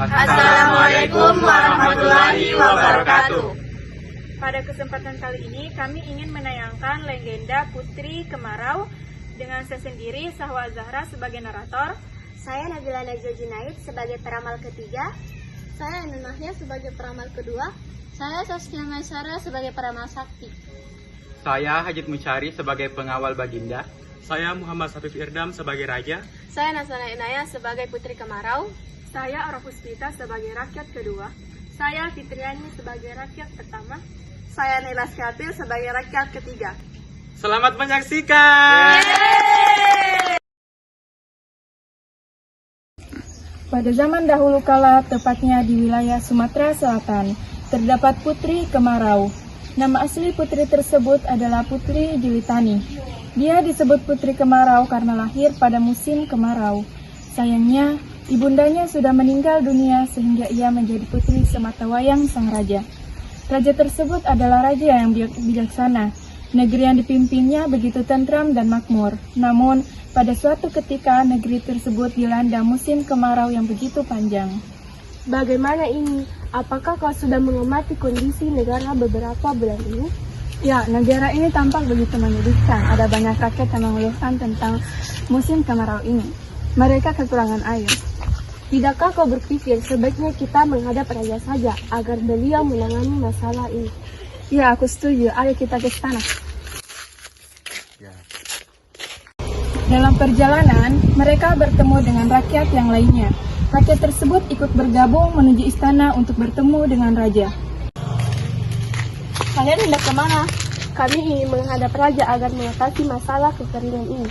Assalamualaikum warahmatullahi wabarakatuh. Pada kesempatan kali ini kami ingin menayangkan legenda Putri Kemarau dengan saya sendiri Sahwa Zahra sebagai narator. Saya Nabila Najwa Junaid sebagai peramal ketiga. Saya Ainun Mahya sebagai peramal kedua. Saya Saskia Maisara sebagai peramal sakti. Saya Hajit Mucari sebagai pengawal Baginda. Saya Muhammad Safif Irdam sebagai raja. Saya Nasana Inaya sebagai Putri Kemarau. Saya Ara Puspita sebagai rakyat kedua. Saya Fitriani sebagai rakyat pertama. Saya Nila Syatil sebagai rakyat ketiga. Selamat menyaksikan. Pada zaman dahulu kala, tepatnya di wilayah Sumatera Selatan, terdapat Putri Kemarau. Nama asli putri tersebut adalah Putri Julitani. Dia disebut Putri Kemarau karena lahir pada musim kemarau. Sayangnya, ibundanya sudah meninggal dunia sehingga ia menjadi putri sematawayang sang raja. Raja tersebut adalah raja yang bijaksana. Negeri yang dipimpinnya begitu tentram dan makmur. Namun, pada suatu ketika negeri tersebut dilanda musim kemarau yang begitu panjang. Bagaimana ini? Apakah kau sudah mengamati kondisi negara beberapa bulan ini? Ya, negara ini tampak begitu menyedihkan. Ada banyak rakyat yang mengeluhkan tentang musim kemarau ini. Mereka kekurangan air. Tidakkah kau berpikir sebaiknya kita menghadap raja saja agar beliau menangani masalah ini? Ya, aku setuju. Ayo kita ke sana. Dalam perjalanan, mereka bertemu dengan rakyat yang lainnya. Rakyat tersebut ikut bergabung menuju istana untuk bertemu dengan raja. Kalian hendak kemana? Kami ingin menghadap raja agar mengatasi masalah kekeringan ini.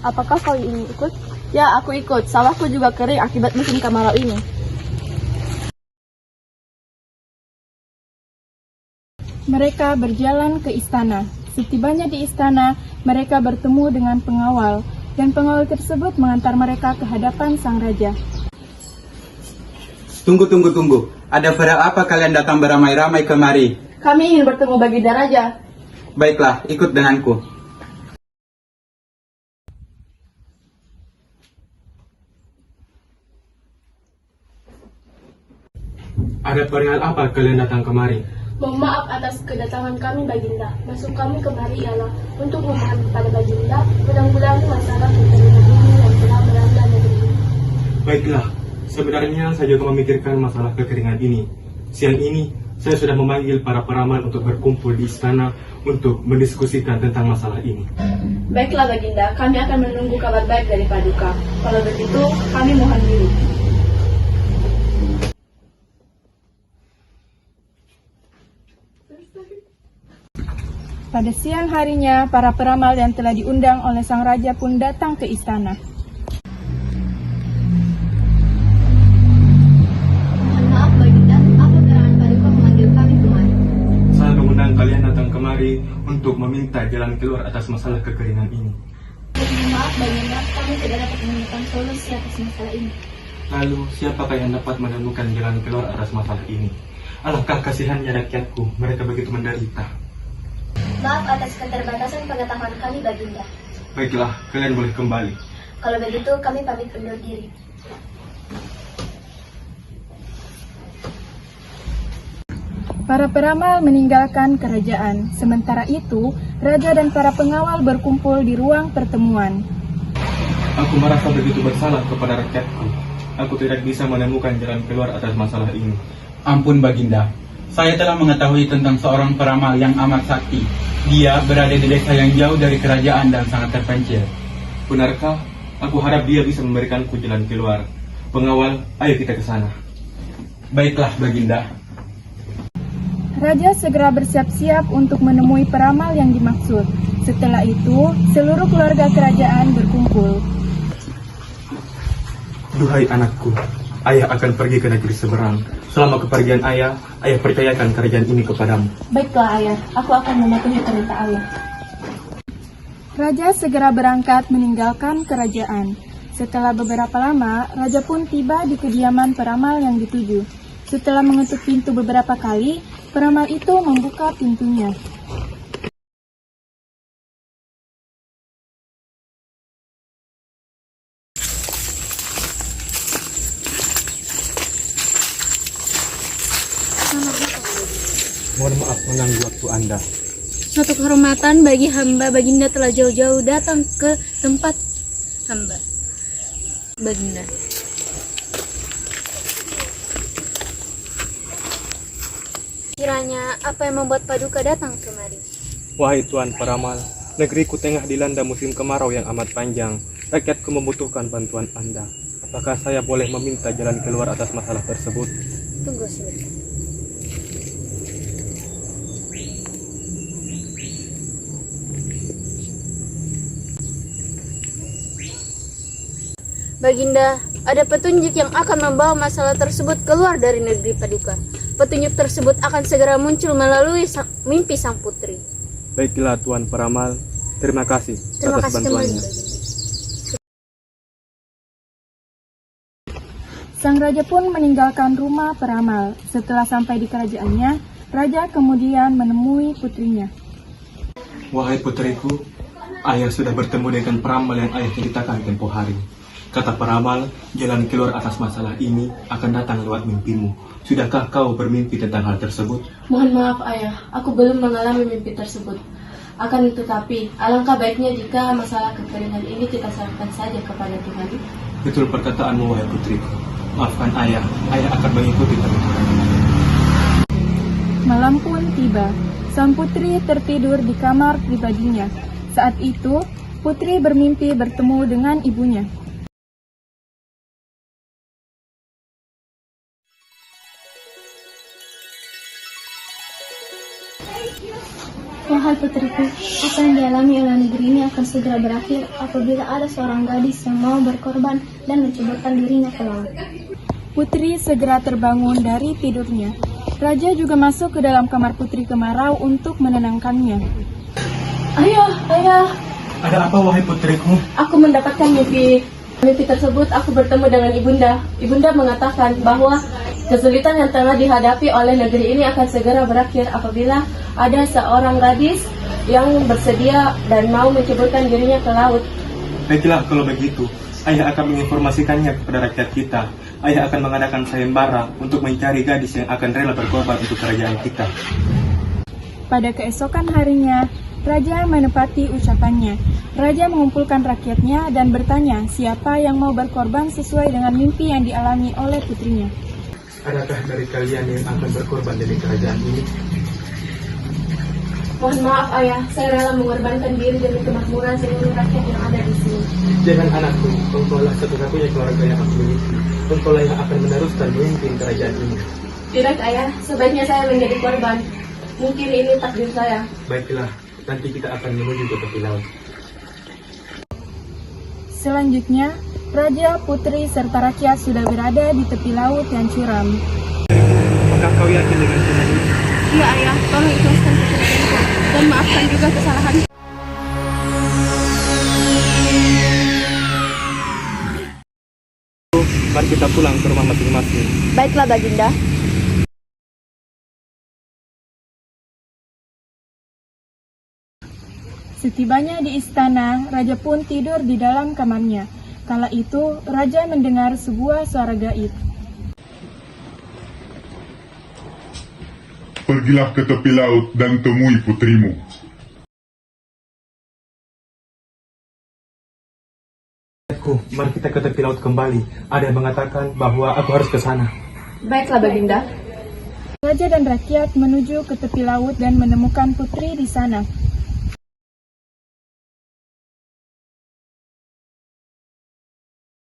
Apakah kau ingin ikut? Ya, aku ikut. Sawahku juga kering akibat musim kemarau ini. Mereka berjalan ke istana. Setibanya di istana, mereka bertemu dengan pengawal, dan pengawal tersebut mengantar mereka ke hadapan sang raja. Tunggu. Ada perkara apa kalian datang beramai-ramai kemari? Kami ingin bertemu Baginda Raja. Baiklah, ikut denganku. Ada perihal apa kalian datang kemari? Mohon maaf atas kedatangan kami Baginda. Maksud kami kemari ialah untuk memohon kepada Baginda menanggulangi masalah kekeringan ini yang telah melanda negeri ini. Baiklah, sebenarnya saya juga memikirkan masalah kekeringan ini. Siang ini, saya sudah memanggil para peramal untuk berkumpul di istana untuk mendiskusikan tentang masalah ini. Baiklah Baginda, kami akan menunggu kabar baik dari Paduka. Kalau begitu, kami mohon diri. Pada siang harinya, para peramal yang telah diundang oleh sang raja pun datang ke istana. Mohon maaf Baginda, apa gerangan Paduka memanggil kami kemari? Saya mengundang kalian datang kemari untuk meminta jalan keluar atas masalah kekeringan ini. Mohon maaf Baginda, kami tidak dapat menemukan solusi atas masalah ini. Lalu, siapakah yang dapat menemukan jalan keluar atas masalah ini? Alangkah kasihannya rakyatku, mereka begitu menderita. Maaf atas keterbatasan pengetahuan kami Baginda. Baiklah, kalian boleh kembali. Kalau begitu kami pamit undur diri. Para peramal meninggalkan kerajaan. Sementara itu, raja dan para pengawal berkumpul di ruang pertemuan. Aku merasa begitu bersalah kepada rakyatku. Aku tidak bisa menemukan jalan keluar atas masalah ini. Ampun Baginda, saya telah mengetahui tentang seorang peramal yang amat sakti. Dia berada di desa yang jauh dari kerajaan dan sangat terpencil. Benarkah? Aku harap dia bisa memberikanku jalan keluar. Pengawal, ayo kita ke sana. Baiklah Baginda. Raja segera bersiap-siap untuk menemui peramal yang dimaksud. Setelah itu, seluruh keluarga kerajaan berkumpul. Duhai anakku, ayah akan pergi ke negeri seberang. Selama kepergian ayah percayakan kerajaan ini kepadamu. Baiklah Ayah, aku akan mematuhi perintah Ayah. Raja segera berangkat meninggalkan kerajaan. Setelah beberapa lama, raja pun tiba di kediaman peramal yang dituju. Setelah mengetuk pintu beberapa kali, peramal itu membuka pintunya. Mohon maaf mengganggu waktu Anda. Suatu kehormatan bagi hamba Baginda telah jauh-jauh datang ke tempat hamba Baginda. Kiranya apa yang membuat Paduka datang kemari? Wahai Tuan Paramal, negeriku tengah dilanda musim kemarau yang amat panjang. Rakyatku membutuhkan bantuan Anda. Apakah saya boleh meminta jalan keluar atas masalah tersebut? Tunggu sebentar. Baginda, ada petunjuk yang akan membawa masalah tersebut keluar dari negeri Paduka. Petunjuk tersebut akan segera muncul melalui mimpi sang putri. Baiklah Tuan Paramal, terima kasih Terima atas kasih kembali, bantuannya. Baginda. Sang raja pun meninggalkan rumah peramal. Setelah sampai di kerajaannya, raja kemudian menemui putrinya. Wahai putriku, ayah sudah bertemu dengan peramal yang ayah ceritakan tempo hari. Kata peramal, jalan keluar atas masalah ini akan datang lewat mimpimu. Sudahkah kau bermimpi tentang hal tersebut? Mohon maaf ayah, aku belum mengalami mimpi tersebut. Akan tetapi, alangkah baiknya jika masalah kekeringan ini kita serahkan saja kepada Tuhan. Betul perkataanmu, wahai putriku. Maafkan ayah, ayah akan mengikuti permintaan. Malam pun tiba. Sang putri tertidur di kamar pribadinya. Saat itu, putri bermimpi bertemu dengan ibunya. Wahai putriku, apa yang dialami oleh negeri ini akan segera berakhir apabila ada seorang gadis yang mau berkorban dan menceburkan dirinya ke laut. Putri segera terbangun dari tidurnya. Raja juga masuk ke dalam kamar putri kemarau untuk menenangkannya. Ayah, Ada apa, wahai putriku? aku mendapatkan mimpi tersebut. Aku bertemu dengan ibunda. Ibunda mengatakan bahwa kesulitan yang tengah dihadapi oleh negeri ini akan segera berakhir apabila ada seorang gadis yang bersedia dan mau menceburkan dirinya ke laut. Baiklah kalau begitu, ayah akan menginformasikannya kepada rakyat kita. Ayah akan mengadakan sayembara untuk mencari gadis yang akan rela berkorban untuk kerajaan kita. Pada keesokan harinya, raja menepati ucapannya. Raja mengumpulkan rakyatnya dan bertanya siapa yang mau berkorban sesuai dengan mimpi yang dialami oleh putrinya. Adakah dari kalian yang akan berkorban dari kerajaan ini? Mohon maaf ayah, saya rela mengorbankan diri demi kemakmuran seluruh rakyat yang ada di sini. Jangan anakku, engkaulah satu-satunya keluarga yang aku miliki. Engkaulah yang akan meneruskan memimpin kerajaan ini. Tidak ayah, sebaiknya saya menjadi korban. Mungkin ini takdir saya. Baiklah, nanti kita akan menuju ke tepi laut. Selanjutnya, raja, putri, serta rakyat sudah berada di tepi laut yang curam. Apakah kau yakin dengan semua ini? Iya ayah, tolong ikhlaskan pekerjaanku dan maafkan juga kesalahan. Mari kita pulang ke rumah masing-masing. Baiklah Baginda. Setibanya di istana, raja pun tidur di dalam kamarnya. Kala itu, raja mendengar sebuah suara gaib. Pergilah ke tepi laut dan temui putrimu. Mari kita ke tepi laut kembali. Ada yang mengatakan bahwa aku harus ke sana. Baiklah Baginda. Raja dan rakyat menuju ke tepi laut dan menemukan putri di sana.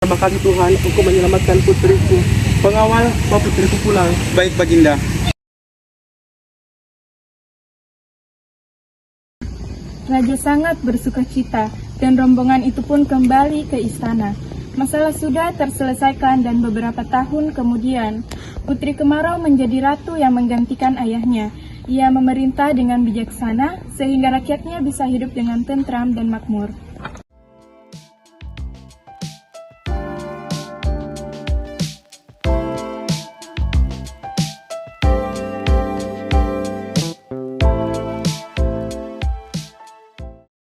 Terima kasih Tuhan, Engkau menyelamatkan putriku. Pengawal, bawa putriku pulang. Baik, Baginda. Raja sangat bersukacita dan rombongan itu pun kembali ke istana. Masalah sudah terselesaikan dan beberapa tahun kemudian, Putri Kemarau menjadi ratu yang menggantikan ayahnya. Ia memerintah dengan bijaksana sehingga rakyatnya bisa hidup dengan tentram dan makmur.